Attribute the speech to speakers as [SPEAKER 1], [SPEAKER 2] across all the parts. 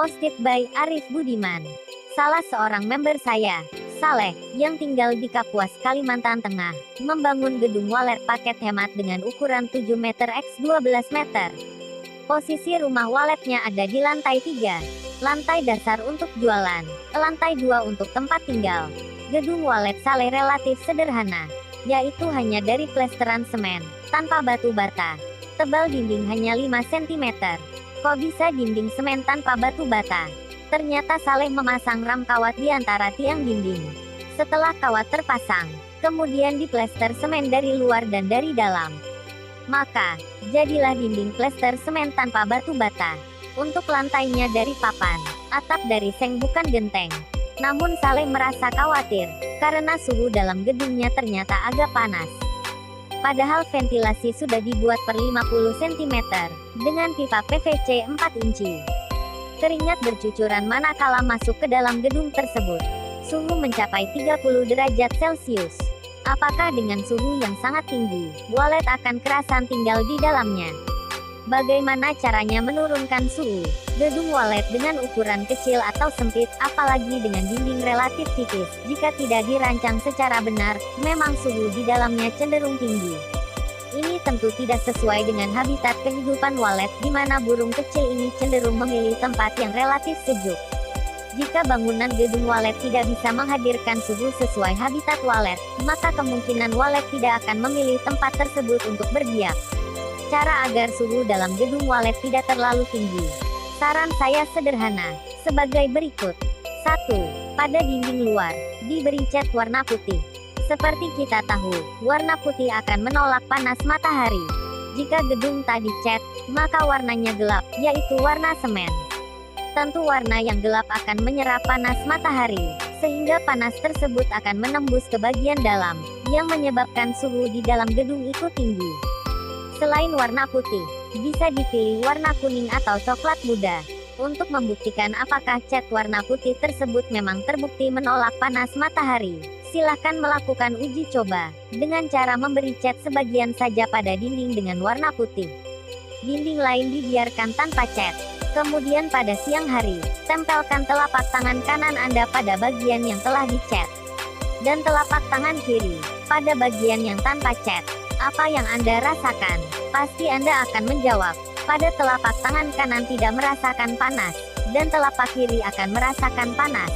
[SPEAKER 1] Posted by Arif Budiman. Salah seorang member saya, Saleh, yang tinggal di Kapuas, Kalimantan Tengah, membangun gedung walet paket hemat dengan ukuran 7 meter x 12 meter. Posisi rumah waletnya ada di lantai 3. Lantai dasar untuk jualan, lantai 2 untuk tempat tinggal. Gedung walet Saleh relatif sederhana, yaitu hanya dari plesteran semen, tanpa batu bata. Tebal dinding hanya 5 cm. Kok bisa dinding semen tanpa batu bata? Ternyata Saleh memasang ram kawat di antara tiang dinding. Setelah kawat terpasang, kemudian diplester semen dari luar dan dari dalam. Maka, jadilah dinding plester semen tanpa batu bata. Untuk lantainya dari papan, atap dari seng bukan genteng. Namun Saleh merasa khawatir, karena suhu dalam gedungnya ternyata agak panas. Padahal ventilasi sudah dibuat per 50 cm, dengan pipa PVC 4 inci. Keringat bercucuran manakala masuk ke dalam gedung tersebut. Suhu mencapai 30 derajat Celcius. Apakah dengan suhu yang sangat tinggi, walet akan kerasan tinggal di dalamnya? Bagaimana caranya menurunkan suhu? Gedung walet dengan ukuran kecil atau sempit, apalagi dengan dinding relatif tipis, jika tidak dirancang secara benar, memang suhu di dalamnya cenderung tinggi. Ini tentu tidak sesuai dengan habitat kehidupan walet, di mana burung kecil ini cenderung memilih tempat yang relatif sejuk. Jika bangunan gedung walet tidak bisa menghadirkan suhu sesuai habitat walet, maka kemungkinan walet tidak akan memilih tempat tersebut untuk berdiam. Cara agar suhu dalam gedung walet tidak terlalu tinggi. Saran saya sederhana, sebagai berikut. 1. Pada dinding luar, diberi cat warna putih. Seperti kita tahu, warna putih akan menolak panas matahari. Jika gedung tak dicat, maka warnanya gelap, yaitu warna semen. Tentu warna yang gelap akan menyerap panas matahari, sehingga panas tersebut akan menembus ke bagian dalam, yang menyebabkan suhu di dalam gedung itu tinggi. Selain warna putih, bisa dipilih warna kuning atau coklat muda. Untuk membuktikan apakah cat warna putih tersebut memang terbukti menolak panas matahari, silahkan melakukan uji coba, dengan cara memberi cat sebagian saja pada dinding dengan warna putih. Dinding lain dibiarkan tanpa cat. Kemudian pada siang hari, tempelkan telapak tangan kanan Anda pada bagian yang telah dicat. Dan telapak tangan kiri, pada bagian yang tanpa cat. Apa yang Anda rasakan? Pasti Anda akan menjawab, pada telapak tangan kanan tidak merasakan panas, dan telapak kiri akan merasakan panas.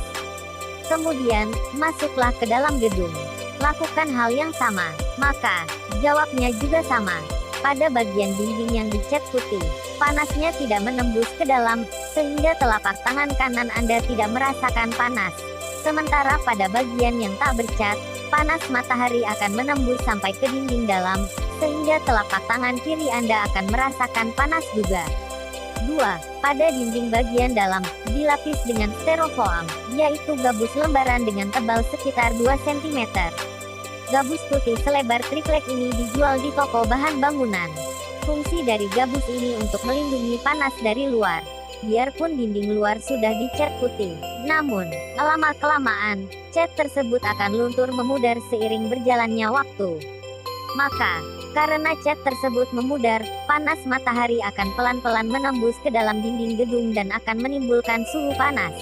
[SPEAKER 1] Kemudian, masuklah ke dalam gedung. Lakukan hal yang sama, maka, jawabnya juga sama. Pada bagian dinding yang dicat putih, panasnya tidak menembus ke dalam, sehingga telapak tangan kanan Anda tidak merasakan panas. Sementara pada bagian yang tak bercat, panas matahari akan menembus sampai ke dinding dalam, sehingga telapak tangan kiri Anda akan merasakan panas juga. 2. Pada dinding bagian dalam, dilapis dengan styrofoam, yaitu gabus lembaran dengan tebal sekitar 2 cm. Gabus putih selebar triplek ini dijual di toko bahan bangunan. Fungsi dari gabus ini untuk melindungi panas dari luar. Biarpun dinding luar sudah dicat putih, namun, lama-kelamaan, cat tersebut akan luntur memudar seiring berjalannya waktu. Maka, karena cat tersebut memudar, panas matahari akan pelan-pelan menembus ke dalam dinding gedung dan akan menimbulkan suhu panas.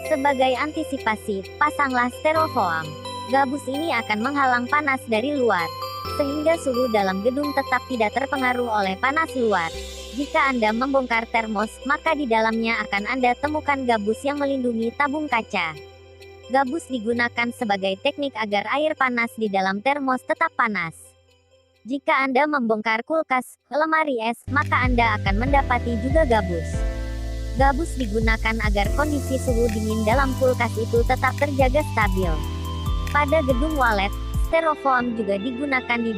[SPEAKER 1] Sebagai antisipasi, pasanglah styrofoam. Gabus ini akan menghalang panas dari luar, sehingga suhu dalam gedung tetap tidak terpengaruh oleh panas luar. Jika Anda membongkar termos, maka di dalamnya akan Anda temukan gabus yang melindungi tabung kaca. Gabus digunakan sebagai teknik agar air panas di dalam termos tetap panas. Jika Anda membongkar kulkas, lemari es, maka Anda akan mendapati juga gabus. Gabus digunakan agar kondisi suhu dingin dalam kulkas itu tetap terjaga stabil. Pada gedung walet, styrofoam juga digunakan di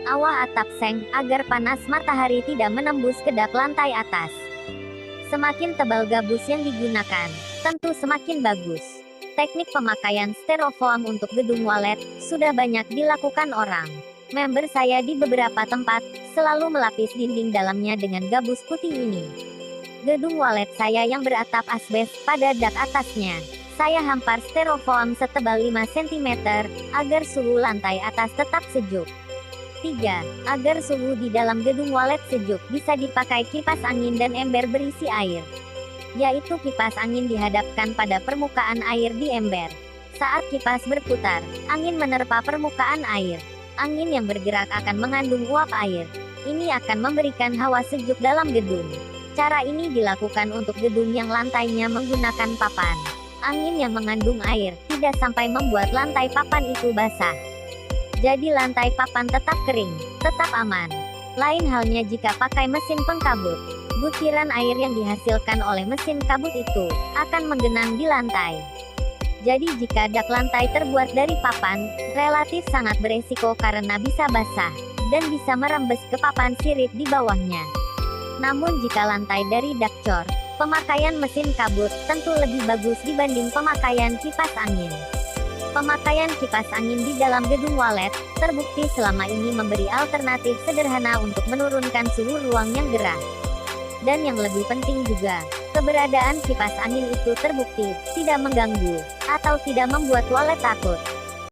[SPEAKER 1] bawah atap seng, agar panas matahari tidak menembus ke lantai atas. Semakin tebal gabus yang digunakan, tentu semakin bagus. Teknik pemakaian styrofoam untuk gedung walet, sudah banyak dilakukan orang. Member saya di beberapa tempat, selalu melapis dinding dalamnya dengan gabus putih ini. Gedung walet saya yang beratap asbes, pada dak atasnya, saya hampar styrofoam setebal 5 cm, agar suhu lantai atas tetap sejuk. 3. Agar suhu di dalam gedung walet sejuk, bisa dipakai kipas angin dan ember berisi air. yaitu kipas angin dihadapkan pada permukaan air di ember. Saat kipas berputar, angin menerpa permukaan air. Angin yang bergerak akan mengandung uap air. Ini akan memberikan hawa sejuk dalam gedung. Cara ini dilakukan untuk gedung yang lantainya menggunakan papan. Angin yang mengandung air tidak sampai membuat lantai papan itu basah. Jadi lantai papan tetap kering, tetap aman. Lain halnya jika pakai mesin pengkabut. Butiran air yang dihasilkan oleh mesin kabut itu akan menggenang di lantai. Jadi jika dak lantai terbuat dari papan, relatif sangat beresiko karena bisa basah dan bisa merembes ke papan sirip di bawahnya. Namun jika lantai dari dak cor, pemakaian mesin kabut tentu lebih bagus dibanding pemakaian kipas angin. Pemakaian kipas angin di dalam gedung walet terbukti selama ini memberi alternatif sederhana untuk menurunkan suhu ruang yang gerah. Dan yang lebih penting juga, keberadaan kipas angin itu terbukti tidak mengganggu atau tidak membuat walet takut.